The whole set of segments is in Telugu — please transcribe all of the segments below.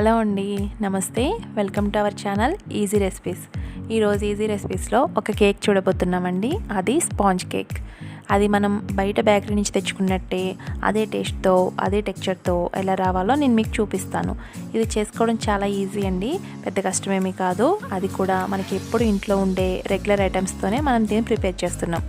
హలో అండి, నమస్తే. Welcome to our channel easy recipes. ఈరోజు ఈజీ రెసిపీస్లో ఒక కేక్ చూడబోతున్నామండి. అది స్పాంజ్ కేక్. అది మనం బయట బేకరీ నుంచి తెచ్చుకున్నట్టే అదే టేస్ట్తో అదే టెక్స్చర్తో ఎలా రావాలో నేను మీకు చూపిస్తాను. ఇది చేసుకోవడం చాలా ఈజీ అండి, పెద్ద కష్టమేమీ కాదు. అది కూడా మనకి ఎప్పుడు ఇంట్లో ఉండే రెగ్యులర్ ఐటమ్స్తోనే మనం దీన్ని ప్రిపేర్ చేస్తున్నాం.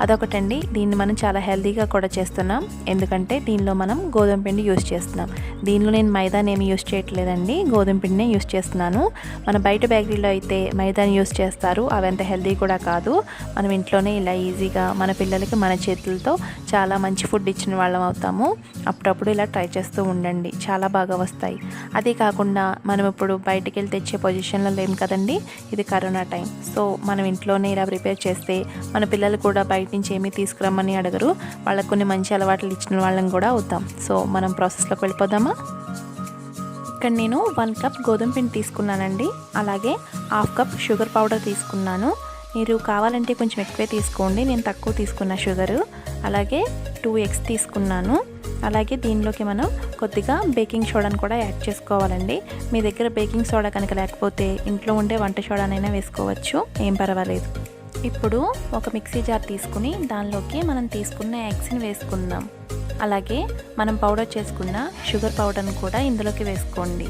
అదొకటండి, దీన్ని మనం చాలా హెల్తీగా కూడా చేస్తున్నాం. ఎందుకంటే దీనిలో మనం గోధుమ పిండి యూస్ చేస్తున్నాం. దీనిలో నేను మైదాని ఏమి యూస్ చేయట్లేదండి, గోధుమ పిండినే యూస్ చేస్తున్నాను. మన బయట బేకరీలో అయితే మైదాని యూస్ చేస్తారు, అవి అంత హెల్తీ కూడా కాదు. మనం ఇంట్లోనే ఇలా ఈజీగా మన పిల్లలకి మన చేతులతో చాలా మంచి ఫుడ్ ఇచ్చిన వాళ్ళం అవుతాము. అప్పుడప్పుడు ఇలా ట్రై చేస్తూ ఉండండి, చాలా బాగా వస్తాయి. అదే కాకుండా మనం ఇప్పుడు బయటికి వెళ్ళి తెచ్చే పొజిషన్లో లేము కదండి, ఇది కరోనా టైం. సో మనం ఇంట్లోనే ఇలా ప్రిపేర్ చేస్తే మన పిల్లలు కూడా బయట నుంచి ఏమీ తీసుకురమ్మని అడగరు, వాళ్ళకు కొన్ని మంచి అలవాట్లు ఇచ్చిన వాళ్ళం కూడా అవుతాం. సో మనం ప్రాసెస్లోకి వెళ్ళిపోదామా. ఇక్కడ నేను 1 కప్ గోధుమ పిండి తీసుకున్నానండి, అలాగే 1/2 కప్ షుగర్ పౌడర్ తీసుకున్నాను. మీరు కావాలంటే కొంచెం ఎక్కువే తీసుకోండి, నేను తక్కువ తీసుకున్న షుగరు. అలాగే 2 ఎగ్స్ తీసుకున్నాను. అలాగే దీనిలోకి మనం కొద్దిగా బేకింగ్ సోడాను కూడా యాడ్ చేసుకోవాలండి. మీ దగ్గర బేకింగ్ సోడా కనుక లేకపోతే ఇంట్లో ఉండే వంట సోడానైనా వేసుకోవచ్చు, ఏం పర్వాలేదు. ఇప్పుడు ఒక మిక్సీ జార్ తీసుకుని దానిలోకి మనం తీసుకున్న ఎగ్స్ని వేసుకుందాం. అలాగే మనం పౌడర్ చేసుకున్న షుగర్ పౌడర్ని కూడా ఇందులోకి వేసుకోండి.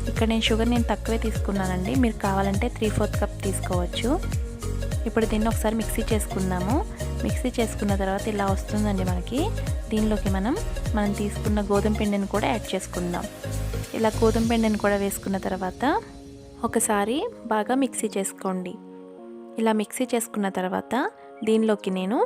ఇక్కడ నేను తక్కువే తీసుకున్నానండి, మీరు కావాలంటే 3/4 కప్ తీసుకోవచ్చు. ఇప్పుడు దీన్ని ఒకసారి మిక్సీ చేసుకుందాము. మిక్సీ చేసుకున్న తర్వాత ఇలా వస్తుందండి మనకి. దీనిలోకి మనం తీసుకున్న గోధుమ పిండిని కూడా యాడ్ చేసుకుందాం. ఇలా గోధుమ పిండిని కూడా వేసుకున్న తర్వాత ఒకసారి బాగా మిక్సీ చేసుకోండి. ఇలా మిక్సీ చేసుకున్న తర్వాత దీనిలోకి నేను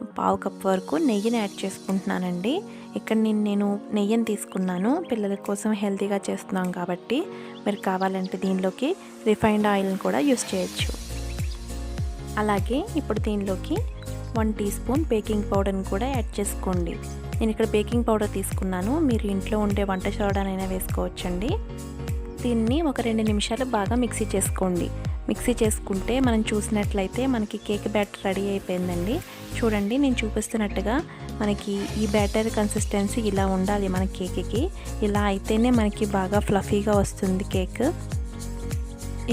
1/2 కప్ వరకు నెయ్యిని యాడ్ చేసుకుంటున్నానండి. ఇక్కడ నేను నెయ్యిని తీసుకున్నాను, పిల్లల కోసం హెల్తీగా చేస్తున్నాం కాబట్టి. మీరు కావాలంటే దీనిలోకి రిఫైన్డ్ ఆయిల్ని కూడా యూస్ చేయొచ్చు. అలాగే ఇప్పుడు దీనిలోకి 1 టీ స్పూన్ బేకింగ్ పౌడర్ని కూడా యాడ్ చేసుకోండి. నేను ఇక్కడ బేకింగ్ పౌడర్ తీసుకున్నాను, మీరు ఇంట్లో ఉండే వంట సోడానైనా వేసుకోవచ్చండి. దీన్ని ఒక 2 నిమిషాలు బాగా మిక్సీ చేసుకోండి. మిక్సీ చేసుకుంటే మనం చూసినట్లయితే మనకి కేక్ బ్యాటర్ రెడీ అయిపోయిందండి. చూడండి, నేను చూపిస్తున్నట్టుగా మనకి ఈ బ్యాటర్ కన్సిస్టెన్సీ ఇలా ఉండాలి మన కేక్కి. ఇలా అయితేనే మనకి బాగా ఫ్లఫీగా వస్తుంది కేక్.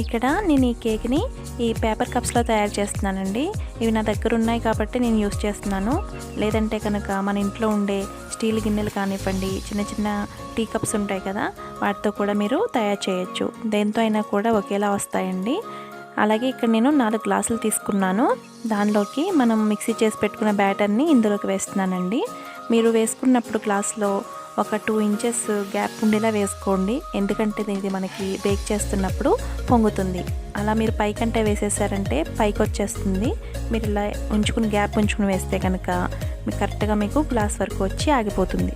ఇక్కడ నేను ఈ కేక్ని ఈ పేపర్ కప్స్లో తయారు చేస్తున్నానండి. ఇవి నా దగ్గర ఉన్నాయి కాబట్టి నేను యూస్ చేస్తున్నాను. లేదంటే కనుక మన ఇంట్లో ఉండే స్టీల్ గిన్నెలు కానివ్వండి, చిన్న చిన్న టీ కప్స్ ఉంటాయి కదా, వాటితో కూడా మీరు తయారు చేయొచ్చు. దేంతో అయినా కూడా ఒకేలా వస్తాయండి. అలాగే ఇక్కడ నేను 4 గ్లాసులు తీసుకున్నాను. దానిలోకి మనం మిక్సీ చేసి పెట్టుకున్న బ్యాటర్ని ఇందులోకి వేస్తున్నానండి. మీరు వేసుకున్నప్పుడు గ్లాస్లో ఒక 2 ఇంచెస్ గ్యాప్ ఉండేలా వేసుకోండి, ఎందుకంటే ఇది మనకి బేక్ చేస్తున్నప్పుడు పొంగుతుంది. అలా మీరు పైకంటే వేసేసారంటే పైకి వచ్చేస్తుంది. మీరు ఇలా గ్యాప్ ఉంచుకుని వేస్తే కనుక కరెక్ట్గా మీకు గ్లాస్ వరకు వచ్చి ఆగిపోతుంది.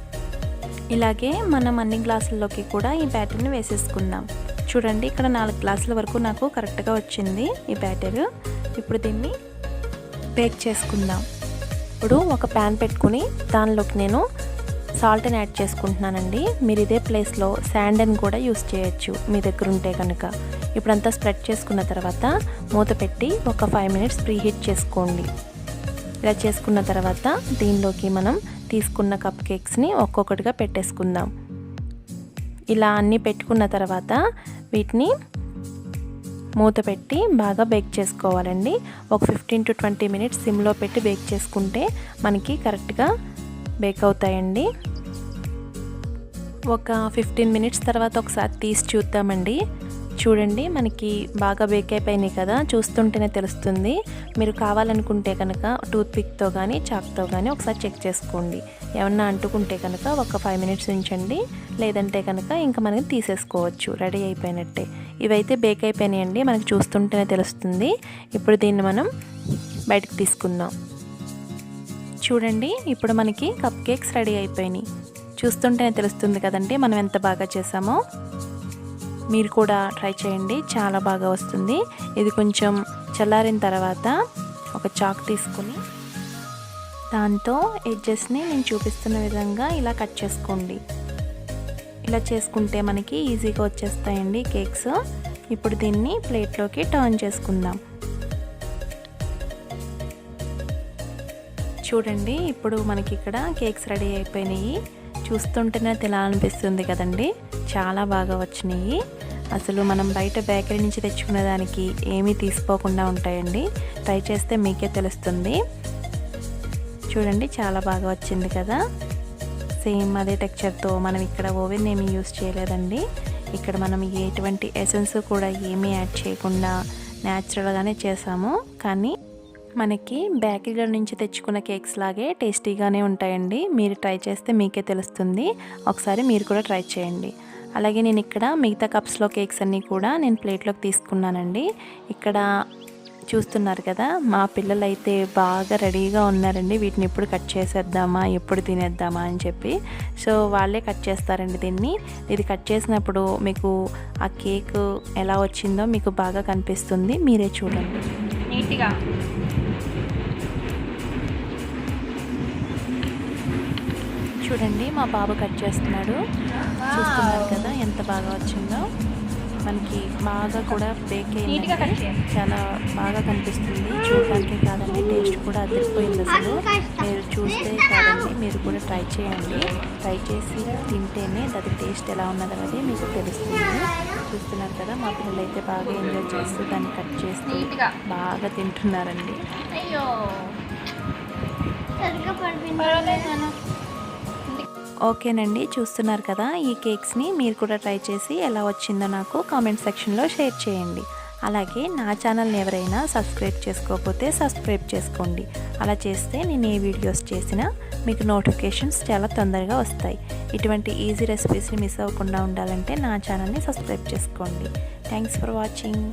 ఇలాగే మనం అన్ని గ్లాసుల్లోకి కూడా ఈ బ్యాటర్ని వేసేసుకుందాం. చూడండి, ఇక్కడ 4 గ్లాసుల వరకు నాకు కరెక్ట్గా వచ్చింది ఈ బ్యాటర్. ఇప్పుడు దీన్ని బేక్ చేసుకుందాం. ఇప్పుడు ఒక ప్యాన్ పెట్టుకుని దానిలోకి నేను సాల్ట్ని యాడ్ చేసుకుంటున్నానండి. మీరు ఇదే ప్లేస్లో శాండ్ని కూడా యూస్ చేయొచ్చు మీ దగ్గర ఉంటే కనుక. ఇప్పుడంతా స్ప్రెడ్ చేసుకున్న తర్వాత మూత పెట్టి ఒక 5 మినిట్స్ ప్రీహీట్ చేసుకోండి. ఇలా చేసుకున్న తర్వాత దీనిలోకి మనం తీసుకున్న కప్ కేక్స్ని ఒక్కొక్కటిగా పెట్టేసుకుందాం. ఇలా అన్నీ పెట్టుకున్న తర్వాత వీటిని మూత పెట్టి బాగా బేక్ చేసుకోవాలండి. ఒక 15 to 20 మినిట్స్ సిమ్లో పెట్టి బేక్ చేసుకుంటే మనకి కరెక్ట్గా బేక్ అవుతాయండి. ఒక 15 మినిట్స్ తర్వాత ఒకసారి తీసి చూద్దామండి. చూడండి, మనకి బాగా బేక్ అయిపోయినాయి కదా, చూస్తుంటేనే తెలుస్తుంది. మీరు కావాలనుకుంటే కనుక టూత్పిక్తో కానీ చాక్తో కానీ ఒకసారి చెక్ చేసుకోండి. ఏమన్నా అంటుకుంటే కనుక ఒక 5 మినిట్స్ ఉంచండి, లేదంటే కనుక ఇంకా మనకి తీసేసుకోవచ్చు, రెడీ అయిపోయినట్టే. ఇవైతే బేక్ అయిపోయినాయండి, మనకి చూస్తుంటేనే తెలుస్తుంది. ఇప్పుడు దీన్ని మనం బయటకు తీసుకుందాం. చూడండి, ఇప్పుడు మనకి కప్ కేక్స్ రెడీ అయిపోయినాయి. చూస్తుంటేనే తెలుస్తుంది కదండి మనం ఎంత బాగా చేసామో. మీరు కూడా ట్రై చేయండి, చాలా బాగా వస్తుంది. ఇది కొంచెం చల్లారిన తర్వాత ఒక చాక్ తీసుకుని దాంతో ఎడ్జెస్ని నేను చూపిస్తున్న విధంగా ఇలా కట్ చేసుకోండి. ఇలా చేసుకుంటే మనకి ఈజీగా వచ్చేస్తాయండి కేక్స్. ఇప్పుడు దీన్ని ప్లేట్లోకి టర్న్ చేసుకుందాం. చూడండి, ఇప్పుడు మనకి ఇక్కడ కేక్స్ రెడీ అయిపోయినాయి. చూస్తుంటేనే తినాలనిపిస్తుంది కదండి. చాలా బాగా వచ్చినాయి. అసలు మనం బయట బేకరీ నుంచి తెచ్చుకునే దానికి ఏమీ తీసిపోకుండా ఉంటాయండి. ట్రై చేస్తే మీకే తెలుస్తుంది. చూడండి చాలా బాగా వచ్చింది కదా. సేమ్ అదే టెక్చర్తో మనం ఇక్కడ ఓవెన్ ఏమీ యూస్ చేయలేదండి. ఇక్కడ మనం ఎటువంటి ఎసెన్స్ కూడా ఏమీ యాడ్ చేయకుండా న్యాచురల్గానే చేసాము. కానీ మనకి బేకరీలో నుంచి తెచ్చుకున్న కేక్స్ లాగే టేస్టీగానే ఉంటాయండి. మీరు ట్రై చేస్తే మీకే తెలుస్తుంది. ఒకసారి మీరు కూడా ట్రై చేయండి. అలాగే నేను ఇక్కడ మిగతా కప్స్లో కేక్స్ అన్నీ కూడా నేను ప్లేట్లోకి తీసుకున్నానండి. ఇక్కడ చూస్తున్నారు కదా, మా పిల్లలు అయితే బాగా రెడీగా ఉన్నారండి. వీటిని ఎప్పుడు కట్ చేసేద్దామా, ఎప్పుడు తినేద్దామా అని చెప్పి. సో వాళ్ళే కట్ చేస్తారండి దీన్ని. ఇది కట్ చేసినప్పుడు మీకు ఆ కేక్ ఎలా వచ్చిందో మీకు బాగా కనిపిస్తుంది. మీరే చూడండి నీట్గా. చూడండి మా బాబు కట్ చేస్తున్నాడు. చూస్తున్నారు కదా ఎంత బాగా వచ్చిందో. మనకి బాగా కూడా బేక్ అయింది, చాలా బాగా కనిపిస్తుంది. చూడడానికి కాదండి, టేస్ట్ కూడా అదిరిపోయింది. అసలు మీరు చూస్తే కాదండి, మీరు కూడా ట్రై చేయండి. ట్రై చేసి తింటేనే అది టేస్ట్ ఎలా ఉన్నది అనేది మీకు తెలుస్తుంది. చూస్తున్నారు కదా, మా పిల్లలు అయితే బాగా ఎంజాయ్ చేస్తూ దాన్ని కట్ చేస్తూ బాగా తింటున్నారండి. ఓకేనండి, చూస్తున్నారు కదా, ఈ కేక్స్ని మీరు కూడా ట్రై చేసి ఎలా వచ్చిందో నాకు కామెంట్ సెక్షన్లో షేర్ చేయండి. అలాగే నా ఛానల్ని ఎవరైనా సబ్స్క్రైబ్ చేసుకోకపోతే సబ్స్క్రైబ్ చేసుకోండి. అలా చేస్తే నేను ఏ వీడియోస్ చేసినా మీకు నోటిఫికేషన్స్ చాలా తొందరగా వస్తాయి. ఇటువంటి ఈజీ రెసిపీస్ని మిస్ అవ్వకుండా ఉండాలంటే నా ఛానల్ని సబ్స్క్రైబ్ చేసుకోండి. Thanks for watching.